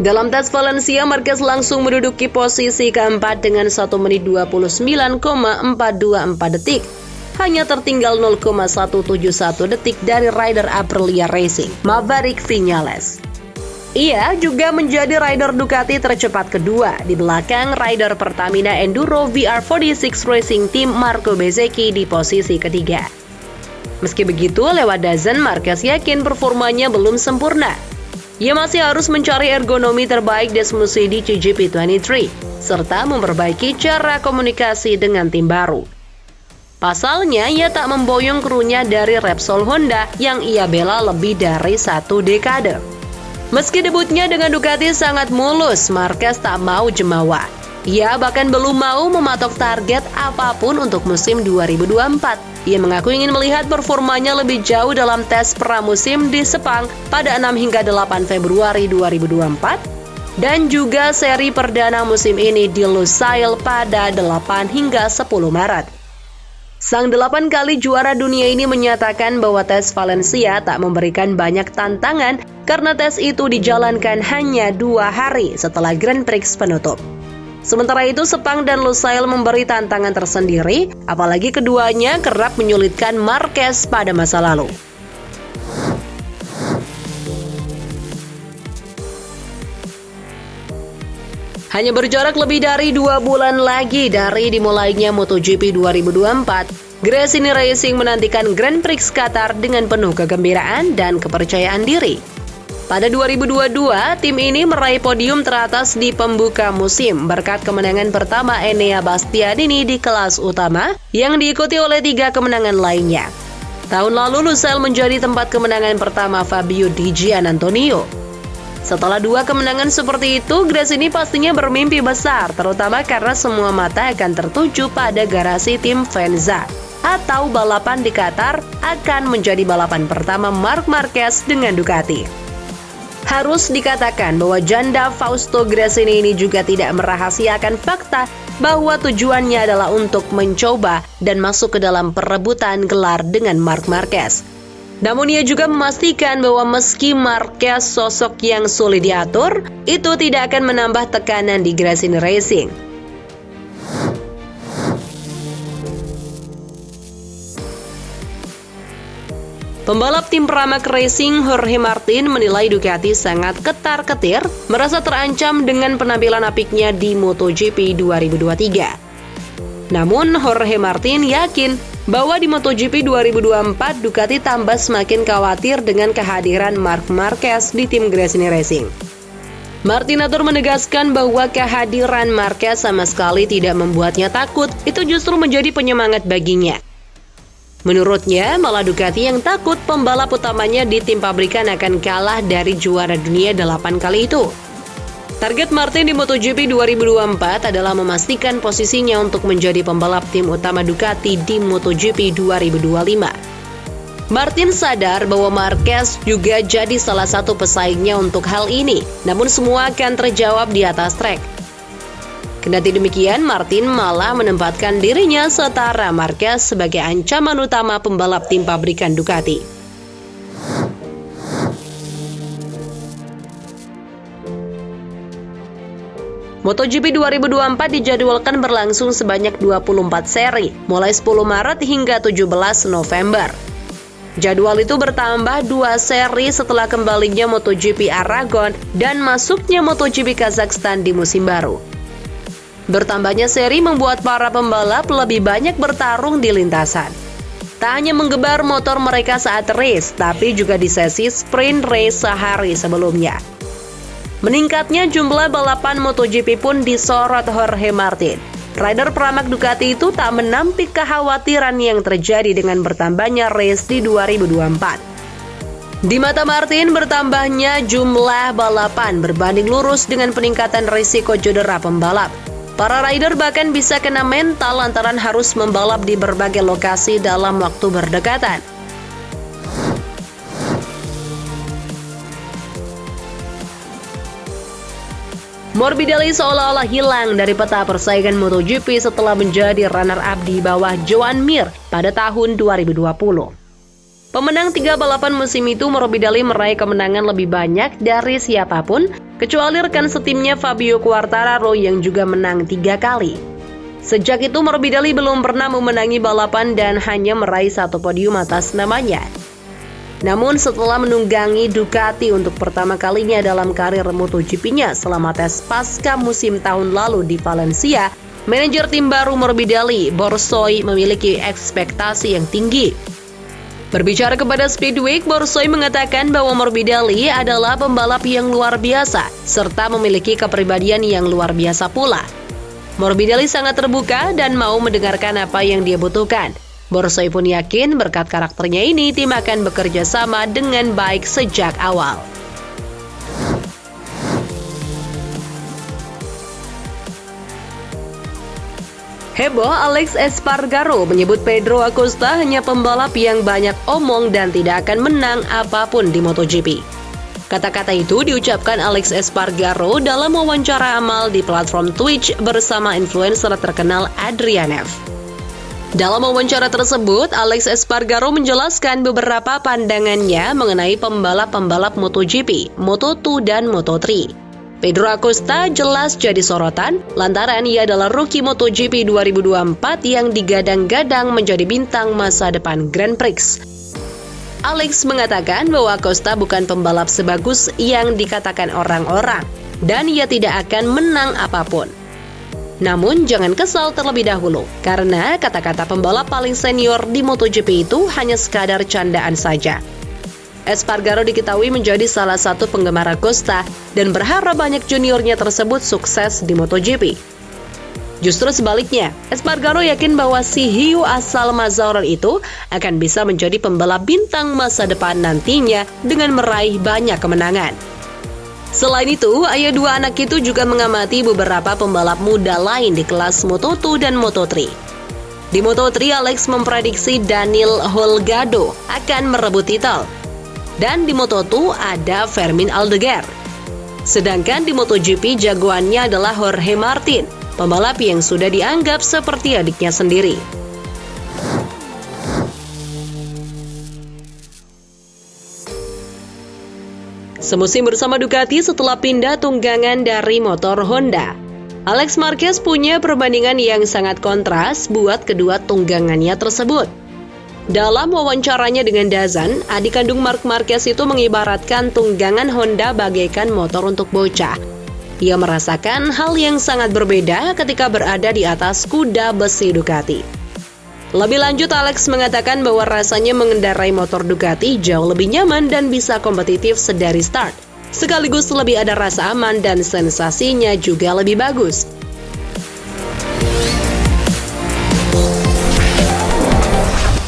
Dalam tes Valencia, Marquez langsung menduduki posisi keempat dengan 1 menit 29,424 detik. Hanya tertinggal 0,171 detik dari rider Aprilia Racing, Maverick Viñales. Ia juga menjadi rider Ducati tercepat kedua di belakang rider Pertamina Enduro VR46 Racing Team Marco Bezzecchi di posisi ketiga. Meski begitu, lewat Dazn, Marquez yakin performanya belum sempurna. Ia masih harus mencari ergonomi terbaik di musim di GP23, serta memperbaiki cara komunikasi dengan tim baru. Pasalnya, ia tak memboyong krunya dari Repsol Honda yang ia bela lebih dari 1 dekade. Meski debutnya dengan Ducati sangat mulus, Marquez tak mau jemawa. Ia bahkan belum mau mematok target apapun untuk musim 2024. Ia mengaku ingin melihat performanya lebih jauh dalam tes pramusim di Sepang pada 6 hingga 8 Februari 2024 dan juga seri perdana musim ini di Lusail pada 8 hingga 10 Maret. Sang 8 kali juara dunia ini menyatakan bahwa tes Valencia tak memberikan banyak tantangan karena tes itu dijalankan hanya 2 hari setelah Grand Prix penutup. Sementara itu, Sepang dan Lusail memberi tantangan tersendiri, apalagi keduanya kerap menyulitkan Marquez pada masa lalu. Hanya berjarak lebih dari 2 bulan lagi dari dimulainya MotoGP 2024, Gresini Racing menantikan Grand Prix Qatar dengan penuh kegembiraan dan kepercayaan diri. Pada 2022, tim ini meraih podium teratas di pembuka musim berkat kemenangan pertama Enea Bastianini di kelas utama yang diikuti oleh 3 kemenangan lainnya. Tahun lalu, Lusail menjadi tempat kemenangan pertama Fabio Di Giannantonio. Setelah 2 kemenangan seperti itu, Gresini pastinya bermimpi besar, terutama karena semua mata akan tertuju pada garasi tim Venza. Atau balapan di Qatar akan menjadi balapan pertama Marc Marquez dengan Ducati. Harus dikatakan bahwa janda Fausto Gresini ini juga tidak merahasiakan fakta bahwa tujuannya adalah untuk mencoba dan masuk ke dalam perebutan gelar dengan Marc Marquez. Namun ia juga memastikan bahwa meski Marquez sosok yang sulit diatur, itu tidak akan menambah tekanan di Gresini Racing. Pembalap tim Pramac Racing Jorge Martin menilai Ducati sangat ketar-ketir, merasa terancam dengan penampilan apiknya di MotoGP 2023. Namun Jorge Martin yakin bahwa di MotoGP 2024 Ducati tambah semakin khawatir dengan kehadiran Marc Marquez di tim Gresini Racing. Martinator menegaskan bahwa kehadiran Marquez sama sekali tidak membuatnya takut, itu justru menjadi penyemangat baginya. Menurutnya, malah Ducati yang takut pembalap utamanya di tim pabrikan akan kalah dari juara dunia 8 kali itu. Target Martin di MotoGP 2024 adalah memastikan posisinya untuk menjadi pembalap tim utama Ducati di MotoGP 2025. Martin sadar bahwa Marquez juga jadi salah satu pesaingnya untuk hal ini, namun semua akan terjawab di atas trek. Kendati demikian, Martin malah menempatkan dirinya setara Marquez sebagai ancaman utama pembalap tim pabrikan Ducati. MotoGP 2024 dijadwalkan berlangsung sebanyak 24 seri, mulai 10 Maret hingga 17 November. Jadwal itu bertambah 2 seri setelah kembalinya MotoGP Aragon dan masuknya MotoGP Kazakhstan di musim baru. Bertambahnya seri membuat para pembalap lebih banyak bertarung di lintasan. Tak hanya menggebar motor mereka saat race, tapi juga di sesi sprint race sehari sebelumnya. Meningkatnya jumlah balapan MotoGP pun disorot Jorge Martin. Rider Pramac Ducati itu tak menampik kekhawatiran yang terjadi dengan bertambahnya race di 2024. Di mata Martin, bertambahnya jumlah balapan berbanding lurus dengan peningkatan risiko cedera pembalap. Para rider bahkan bisa kena mental lantaran harus membalap di berbagai lokasi dalam waktu berdekatan. Morbidelli seolah-olah hilang dari peta persaingan MotoGP setelah menjadi runner-up di bawah Joan Mir pada tahun 2020. Pemenang 3 balapan musim itu, Morbidelli meraih kemenangan lebih banyak dari siapapun, kecuali rekan setimnya Fabio Quartararo yang juga menang 3 kali. Sejak itu Morbidelli belum pernah memenangi balapan dan hanya meraih 1 podium atas namanya. Namun setelah menunggangi Ducati untuk pertama kalinya dalam karir MotoGP-nya selama tes pasca musim tahun lalu di Valencia, manajer tim baru Morbidelli, Borsoi, memiliki ekspektasi yang tinggi. Berbicara kepada Speedweek, Borsoi mengatakan bahwa Morbidelli adalah pembalap yang luar biasa, serta memiliki kepribadian yang luar biasa pula. Morbidelli sangat terbuka dan mau mendengarkan apa yang dia butuhkan. Borsoi pun yakin berkat karakternya ini tim akan bekerja sama dengan baik sejak awal. Heboh, Alex Espargaro menyebut Pedro Acosta hanya pembalap yang banyak omong dan tidak akan menang apapun di MotoGP. Kata-kata itu diucapkan Alex Espargaro dalam wawancara amal di platform Twitch bersama influencer terkenal Adrianev. Dalam wawancara tersebut, Alex Espargaro menjelaskan beberapa pandangannya mengenai pembalap-pembalap MotoGP, Moto2 dan Moto3. Pedro Acosta jelas jadi sorotan lantaran ia adalah rookie MotoGP 2024 yang digadang-gadang menjadi bintang masa depan Grand Prix. Alex mengatakan bahwa Acosta bukan pembalap sebagus yang dikatakan orang-orang dan ia tidak akan menang apapun. Namun jangan kesal terlebih dahulu, karena kata-kata pembalap paling senior di MotoGP itu hanya sekadar candaan saja. Espargaro diketahui menjadi salah satu penggemar Acosta dan berharap banyak juniornya tersebut sukses di MotoGP. Justru sebaliknya, Espargaro yakin bahwa si hiu asal Mazauran itu akan bisa menjadi pembalap bintang masa depan nantinya dengan meraih banyak kemenangan. Selain itu, ayah 2 anak itu juga mengamati beberapa pembalap muda lain di kelas Moto2 dan Moto3. Di Moto3, Alex memprediksi Daniel Holgado akan merebut titel. Dan di Moto2 ada Fermin Aldeguer. Sedangkan di MotoGP jagoannya adalah Jorge Martin, pembalap yang sudah dianggap seperti adiknya sendiri. Semusim bersama Ducati setelah pindah tunggangan dari motor Honda, Alex Marquez punya perbandingan yang sangat kontras buat kedua tunggangannya tersebut. Dalam wawancaranya dengan Dazan, adik kandung Marc Marquez itu mengibaratkan tunggangan Honda bagaikan motor untuk bocah. Ia merasakan hal yang sangat berbeda ketika berada di atas kuda besi Ducati. Lebih lanjut, Alex mengatakan bahwa rasanya mengendarai motor Ducati jauh lebih nyaman dan bisa kompetitif sedari start. Sekaligus lebih ada rasa aman dan sensasinya juga lebih bagus.